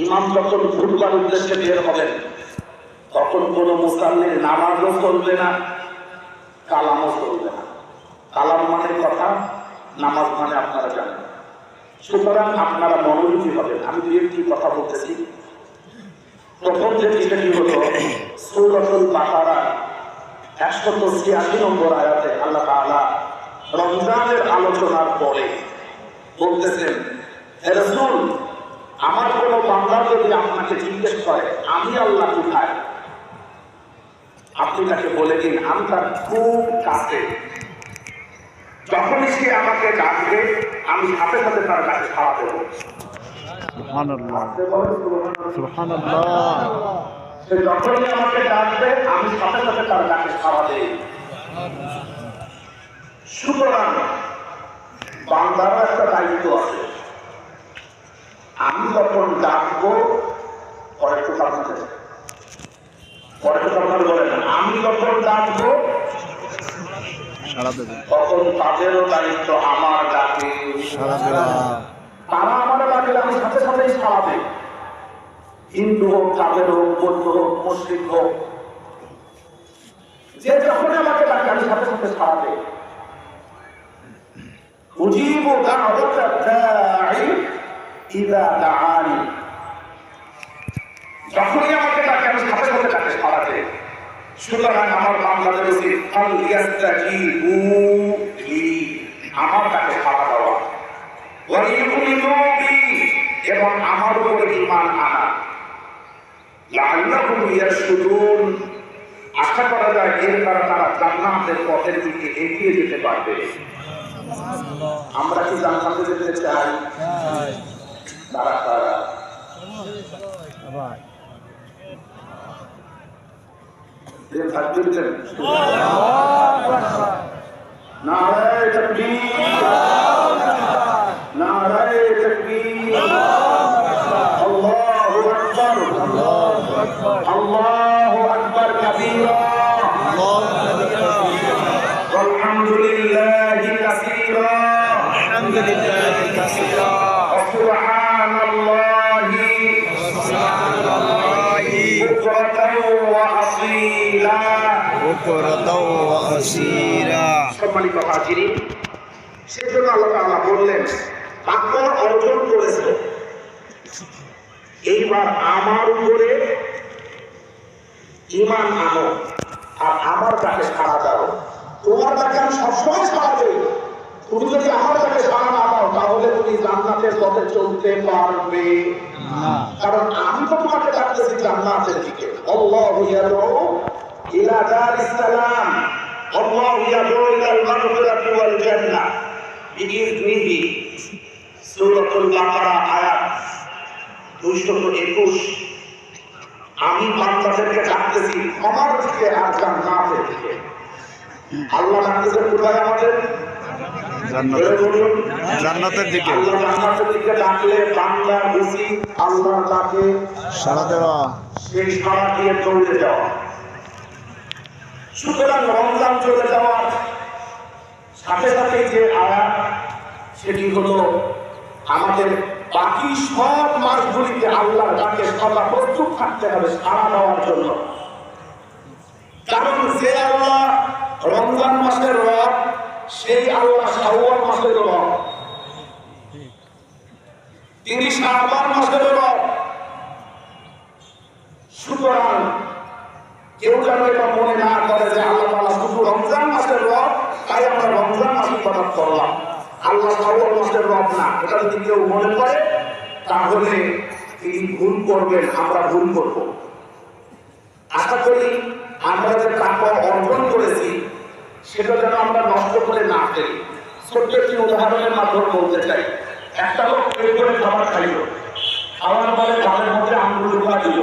ইমাম যখন খুতবার উদ্দেশ্যে বের হবেন তখন কোন মুসাল্লির নামাজও চলবে না, কালামও চলবে না। কালাম মানে কথা, নামাজ মানে আপনারা জানেন। সুতরাং আপনারা মনোযোগী হবেন। আমি দু একটি কথা বলতেছি। প্রথম যে বিষয়টি হল সূরাতুল বাকারা 186 নম্বর আয়াতে আল্লাহ তাআলা রমজানের আলোচনার পরে বলতেছেন, হে রাসূল, আমার কোন বান্দা যদি আপনাকে জিজ্ঞেস করে আমি আল্লাহ কোথায়, আপনি তাকে বলে দিন আমি তার খুব কাছে। যখনই সে আমাকে ডাকবে আমি সাথে সাথে তার কাছে সাড়া দেবো। সুবহানাল্লাহ, সুবহানাল্লাহ। সে যখনই আমাকে ডাকবে আমি সাথে সাথে তার কাছে সাড়া দেই। সুতরাং বান্দার একটা দায়িত্ব আছে। আমি যখন ডাকবো বলেন, আমি যখন ডাকবো তখন তাদেরও দায়িত্ব আমার ডাকে তারা আমার ডাকে আমি সাথে সাথেই সাড়া দেই। হিন্দু হোক, কাফের হোক, বৌদ্ধ হোক, মুসলিম হোক, যে যখন আমাকে ডাকে আমি সাথে সাথে সাড়া দেই। উজিবু দাওয়াতাদ দাঈ ইযা দাআনি, যখনই আমাকে ডাকে আমি সাথে সাথে ডাকে সাড়া দেই। সুতরাং আমার বান্দাদের উচিত ফাল ইয়াস্তাজিবু লি, আমার ডাকে সাড়া দেওয়া, ওয়া ইউমিনু বি, এবং আমার উপরে ঈমান আনা, লাআল্লাহুম ইয়ারশুদুন, আশা করা যায় এর দ্বারা তারা জান্নাতের পথের দিকে এগিয়ে যেতে পারবে। আমরা কি জান্নাতে যেতে চাই? তারা তারা নারায়ে তাকবীর, নারায়ে তাকবীর, আল্লাহু আকবার, আল্লাহু আকবার কাবীরা, আলহামদুলিল্লাহি কাসীরা, আলহামদুলিল্লাহি কাসীরা, সুবহানাল্লাহি বুকরাতাও ওয়া আসীলা, বুকরাতাও ওয়া আসীলা। সম্মানিত হাজিরিন, সেজন্য আল্লাহ তাআলা বললেন তাকওয়া অর্জন করেছে, এইবার আমার উপরে ঈমান আনো আর আমার কাছে সাড়া দাও। তোমার কাছে আমি সবসময় সাড়া দেই, তুমি যদি আমার কাছে সাড়া না দাও তাহলে তুমি জান্নাতের পথে চলতে পারবে না, কারণ আমি তো তোমাকে ডাকতেছি জান্নাতের দিকে। আল্লাহু ইয়াদউ ইলা দারিস সালাম, আল্লাহু ইয়াদউ ইলাল মাগফিরাতি ওয়াল জান্নাহ বিইذনিহি। সূরাতুল বাকারা আয়াত 221। আমি বান্দাদেরকে ডাকতেছি ক্ষমার দিকে আর জান্নাতের দিকে। আল্লাহ ডাকতেছেন কোথায় আমাদের? জান্নাতের দিকে। আল্লাহ জান্নাতের দিকে ডাকলে বান্দা বুঝি আল্লাহর ডাকে সাড়া দেওয়া, সেই সাড়া দিয়ে দৌড়ে যাওয়া। সুতরাং রমজান চলে যাওয়ার সাথে সাথে যে আয়াত, সেটি হলো আমাদের বাকি সব মাসগুলিতে আল্লাহর ডাকে সদা প্রস্তুত থাকতে হবে সাড়া দেওয়ার জন্য। কারণ যে আল্লাহ রমজান মাসের রব, সেই আল্লাহ শাওয়াল মাসের রব, তিনি শাবান মাসের রব। সুতরাং কেউ যেন এটা মনে না করে যে আল্লাহ তাআলা শুধু রমজান মাসের রব, তাই আমরা রমজান মাসে ইবাদত করলাম, আল্লাহ শাওয়াল মাসের রব না। এটা যদি কেউ মনে করে তাহলে তিনি ভুল করবেন, আমরা ভুল করব। আশা করি আমরা যে তাকওয়া অর্জন করেছি সেটা যেন আমরা নষ্ট করে না ফেলি। ছোট্ট একটি উদাহরণের মাধ্যমে বলতে চাই। একটা লোক পেট করে খাবার খাইল, খাওয়ার পরে গালের মধ্যে আঙুল ঢোকা দিল।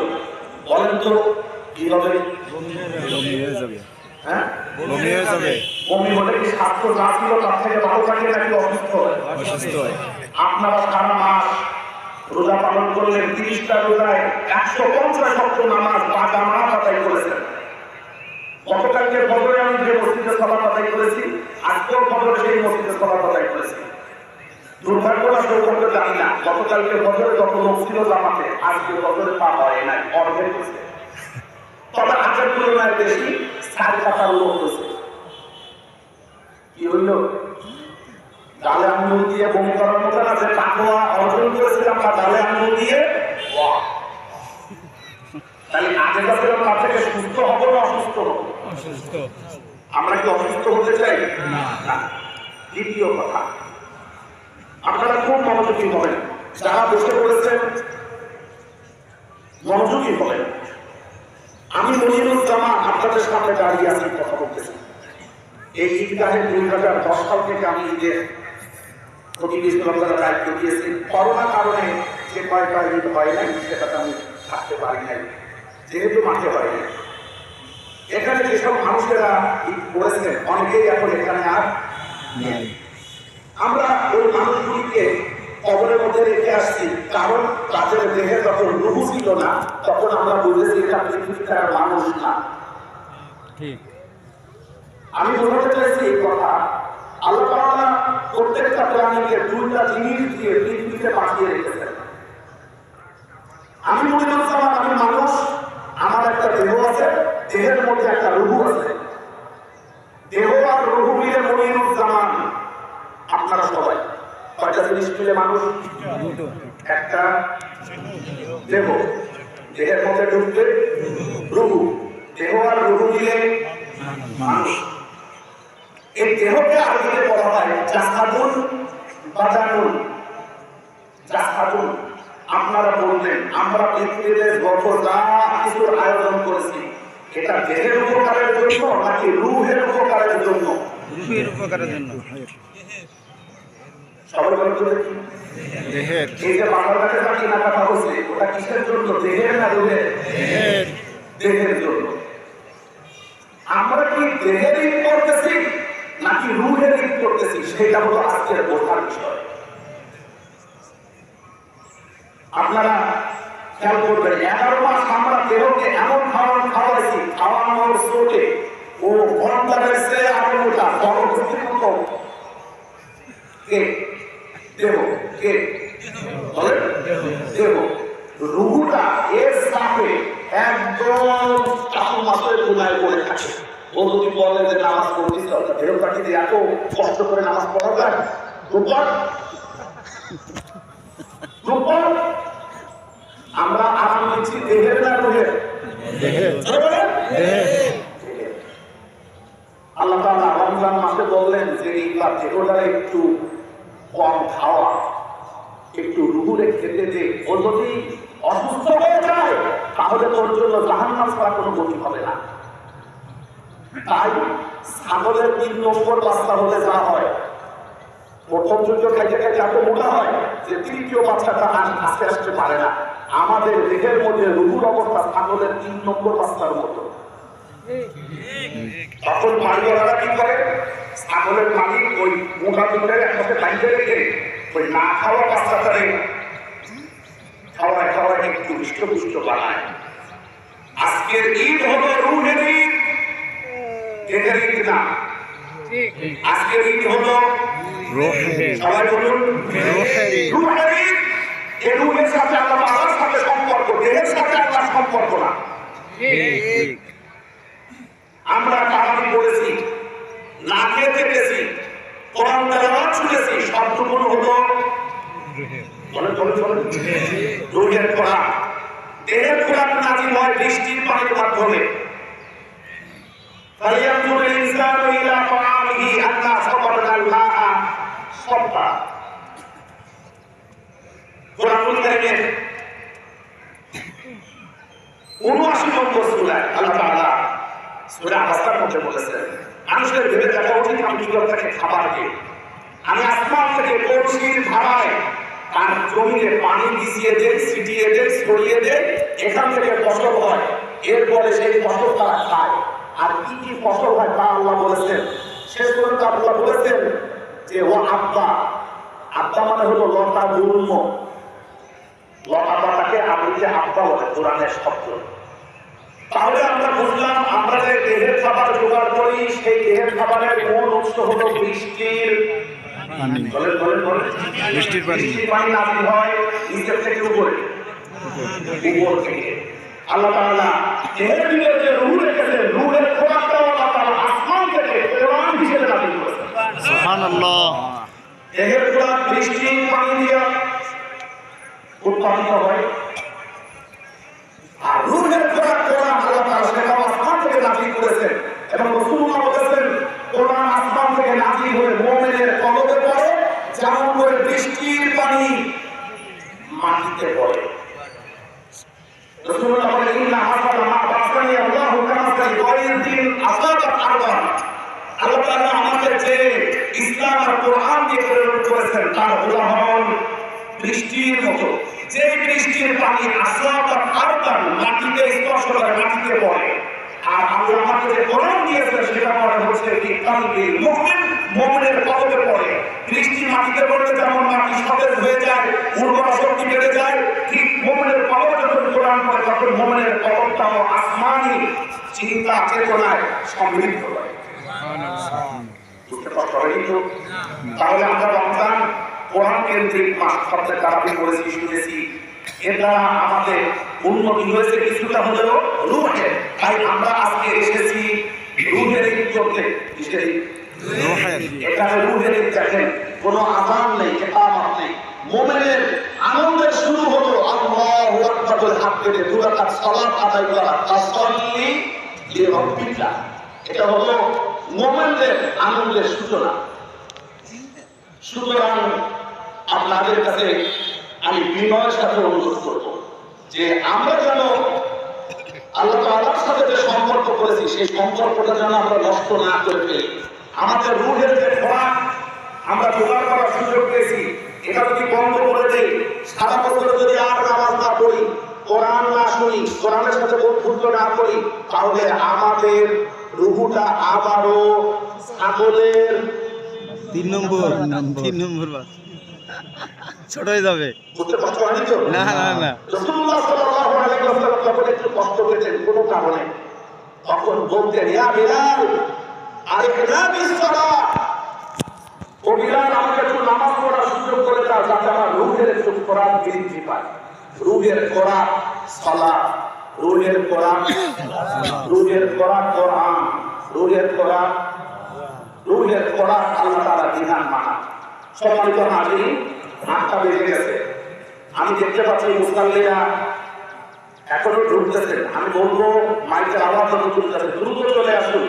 বলেন তো কি হবে? হ্যাঁ, বমি হলে কি স্বাস্থ্য যা ছিল তার থেকে ভালো থাকে নাকি অসুস্থ হয়? আপনারা সারা মাস রোজা পালন করলেন, 30টা রোজায় 150 ওয়াক্ত নামাজ বাজামাত আদায় করেছেন। গতকালকে ফজরে আমি যে মসজিদে সালাত আদায় করেছি, আজকের ফজরে সেই মসজিদে সালাত আদায় করেছি। দুর্ভাগ্য না সৌভাগ্য জানি না, গতকালকে ফজরে যত লোক ছিল জামাতে, আজকে ফজরে পা হয় নাই, অর্ধেক হয়েছে। তবে আগের তুলনায় বেশি 4,000 লোক হয়েছে। কি হইল? গালে আঙুল দিয়ে বমি করার মতো না, যে তাকওয়া অর্জন করেছিলাম বা গালে আঙুল দিয়ে, তাহলে আগে যাচ্ছিলাম তার থেকে সুস্থ হবো না অসুস্থ হবো? আমরা কি অসুস্থ হতে চাই না? দ্বিতীয় কথা, আপনারা খুব মনোযোগী হবেন, যারা বসে পড়েছেন মনোযোগী হবেন। আমি মনিরুজ্জামান আপনাদের সামনে দাঁড়িয়ে আছি, কথা বলতেছি। এই ঈদগাহে 2010 সাল থেকে আমি ঈদের প্রতিনিধিত্বের দায়িত্ব দিয়েছি। করোনার কারণে যে কয়টা ঈদ হয় নাই সেটাতে আমি থাকতে পারি নাই, যেহেতু মাঠে হয় নাই। এখানে যেসব মানুষেরা ঈদ করেছেন অনেকেই এখন এখানে আর নেই। আমরা ওই মানুষগুলিকে কবরের মধ্যে রেখে আসছি, কারণ তাদের দেহে যখন রূহ ছিল না তখন আমরা বুঝেছি এটা পৃথিবীর মানুষ না। আমি বোঝাতে চাইছি এই কথা, আল্লাহ তাআলা প্রত্যেকটা প্রাণীকে 2টা জিনিস দিয়ে পৃথিবীতে পাঠিয়ে রেখেছেন। আমি মনিরুজ্জামান, আমি মানুষ, আমার একটা দেহ আছে, দেহের মধ্যে একটা রূহ আছে। দেহ আর রূহ মিলে মনিরুজ্জামান। আপনারা সবাই কয়টা জিনিস মিলে মানুষ? একটা দেহ, দেহের মধ্যে ঢুকবে রূহ, দেহ আর রূহ মিলে মানুষ। এই দেহকে আরবিতে বলা হয় জাসাদুন বাদানুন। জাসাদুন। আপনারা বললেন আমরা পৃথিবীতে যত যা কিছুর আয়োজন করেছি এটা দেহের উপকারের জন্য নাকি রূহের উপকারের জন্য? রূহের উপকারের জন্য। সবাই বলতে কি দেহের? এই যে বাংলা ভাষাটা কিনা কথা হচ্ছে ওটা কিসের জন্য? দেহের না রূহের? দেহের জন্য। আমরা কি দেহের ঈদ করতেছি নাকি রূহের ঈদ করতেছি, সেটা হলো আজকের বোঝার বিষয়। আপনারা খেয়াল করবেন, 11 মাস আমরা দেহকে এমন খাওয়াইছি, খাওয়ানোর স্রোতে ও বন্ধারের সে আরো মোটা জনপ্রতিমত কে? দেহ। কে বলেন? দেহ। রূহটা এর সাথে একদম চাকু মাসের গুনায় পড়ে থাকে। ও যদি বলে যে নামাজ পড়তেছি, দেহটাকে দিয়ে এত কষ্ট করে নামাজ পড়া যায়? আমরা আরাম দিচ্ছি দেহের না রূহের? আল্লাহ তাআলা রমজান মাসে বললেন যে এইবার দেহটা একটু কম খাওয়া, একটু রূহুরে খেতে দে। ও যদি অসুস্থ হয়ে যায় তাহলে তোর জন্য জাহান্নাম ছাড়া কোনো গতি হবে না। তাই ছাগলের 3 নম্বর বাচ্চা হলে যা হয়, প্রথম যুদ্ধ খাইতে খাইতে এত মোটা হয় যে তৃতীয় বাচ্চাটা আস্তে আস্তে পারে না। আমাদের দেহের মধ্যে রূহুর অবস্থা ছাগলের 3 নম্বর বাচ্চার মতো। তখন বাড়িওয়ালারা কি করে, ছাগলের পানি ওই মোটা দুধের একসাথে বাইরে রেখে ওই না খাওয়া বাচ্চাটারে খাওয়ায় খাওয়ায় একটু হৃষ্টপুষ্ট বানায়। আজকের ঈদ হলো রুহের ঈদ, দেহের ঈদ না। আজকের ঈদ হলো সবাই বলুন রুহের ঈদ। এই রুহের সাথে আল্লাহ তাআলার সাথে সম্পর্ক, দেহের সাথে আল্লাহর সম্পর্ক না। আমরা তারাবি পড়েছি, না খেয়ে থেকেছি, কোরআন তেলাওয়াত শুনেছি, সবটুকু হলো রুহের কোরআন। দেহের কোরআন নাযিল হয় বৃষ্টির পানির মাধ্যমে। فلينظر الإنسان إلى طعامه أنا صببنا الماء صبا। কোরআনুল কারীমের ৭৯ নম্বর সূরায় আল্লাহ তাআলা সূরা আহজাবের মধ্যে বলেছেন, মানুষের ভেবে দেখা উচিত আমি কি করে তাকে খাবার দিই। আমি আসমান থেকে বর্ষির ধারায় তার জমিতে পানি ভিজিয়ে দেই, ছিটিয়ে দেই, ছড়িয়ে দেই, এখান থেকে ফসল হয়। এরপরে সেই ফসল তারা খায়। আর কি কি ফসল হয় তা আল্লাহ বলেছেন। শেষ পর্যন্ত আল্লাহ বলেছেন যে ও আব্বা, আব্বা মানে হলো লতা গুল্ম, লতা পাতাকে আরবিতে আব্বা বলে, কোরআনের শব্দ। তাহলে আমরা বুঝলাম আমরা যে দেহের খাবার জোগাড় করি সেই দেহের খাবারের মূল উৎস হলো বৃষ্টির পানি। বৃষ্টির পানি নাযিল হয় নিচের থেকে উপরে, উপর থেকে। আল্লাহ তাআলা দেহের ভিতরে যে রূহ রেখেছেন, রূহের খোরাকটাও আল্লাহ তাআলা আসমান থেকে কোরআন হিসেবে নাযিল করেছেন। সুবহানাল্লাহ। দেহের খোরাক বৃষ্টির পানি দিয়ে উৎপাদিত হয়, আর রূহের খোরাক কোরআন আল্লাহ তাআলা সেটাও আসমান থেকে নাযিল করেছেন। এবং রাসূলুল্লাহ বলেছেন কোরআন আসমান থেকে নাযিল হয়ে মুমিনের কলবে পড়ে যেমন করে বৃষ্টির পানি মাটিতে পড়ে। রাসূলুল্লাহ বলেন ইন্না হাসাল মা বাসানি আল্লাহু কামাসাল গায়তিন আসাবাত আরবান। আল্লাহ তাআলা আমাদের যে ইসলাম আর কোরআন দিয়ে প্রেরণ করেছেন তার উদাহরণ বৃষ্টির মতো। যে বৃষ্টির পানি আসাবাত আরবান মাটিতে স্পর্শ করে, মাটিতে পড়ে। আর আল্লাহ আমাকে যে কোরআন দিয়েছেন সেটা পড়ে হচ্ছে কি কালবিল মুমিন, মুমিনের কলবে পড়ে। বৃষ্টি মাটিতে পড়লে যেমন মাটি সতেজ হয়ে যায়, উর্বর শক্তি বেড়ে যায়, ঠিক মুমিনের কলবে যখন কোরআন পড়ে তখন মুমিনের কলবটাও আসমানি চিন্তা চেতনায় সমৃদ্ধ হয়। বুঝতে পারছো? তাহলে আমরা রমজান কোরআন কেন্দ্রিক মাস সবচেয়ে তারাবি করেছি, শুনেছি। এটা আমাদের উন্নতি হয়েছে কিছুটা হলেও রূহের। তাই আমরা আজকে এসেছি রূহের ঈদ করতে। কিসের ঈদ? এখানে রূহের ঈদ। দেখেন কোনো আযান নেই, ইকামত নেই, মুমিনের আনন্দের শুরু হলো আল্লাহু আকবার বলে হাত পেতে 2 রাকাত সালাত আদায় করা, তাসাল্লি লিরাব্বিকা। এটা হলো মুমিনদের আনন্দের সূচনা। সুতরাং আপনাদের কাছে আমি বিনয়ের সাথে অনুরোধ করব যে আমরা যেন আল্লাহ তাআলার সাথে যে সম্পর্ক করেছি সেই সম্পর্কটা যেন আমরা নষ্ট না করে ফেলি। আমাদের রূহের যে খোরাক আমরা জোগাড় করার সুযোগ পেয়েছি, এটা যদি বন্ধ করে দেই, সারা বছর যদি আর নামাজ না পড়ি, কোরআন না শুনি, কোরআনের সাথে বন্ধুত্ব না করি, তাহলে আমাদের রূহটা আবারও ছাগলের 3 নম্বর ছোট হয়ে যাবে। বুঝতে পারছো না? না। রাসূলুল্লাহ সাল্লাল্লাহু আলাইহি ওয়াসাল্লাম যখন একটু কষ্ট পেতেন কোনো কারণে, তখন বলতেন ইয়া বিলাল আরিফনা বিস-সালাহ, ও বিলাল আমাকে একটু নামাজ পড়ার সুযোগ করে দাও যাতে আমার রূহের একটু খোরাক বৃদ্ধি পায়। রূহের খোরাক সালাত, রূহের খোরাক কোরআন, রূহের খোরাক আল্লাহ তাআলা বিধান মানা। সম্মানিত হাজির, 8টা বেজে গেছে। আমি দেখতে পাচ্ছি মুসল্লিরা এখনো ঢুকতেছেন। আমি বলবো মাইকের আওয়াজ যত তুলতেছে দ্রুত চলে আসুন।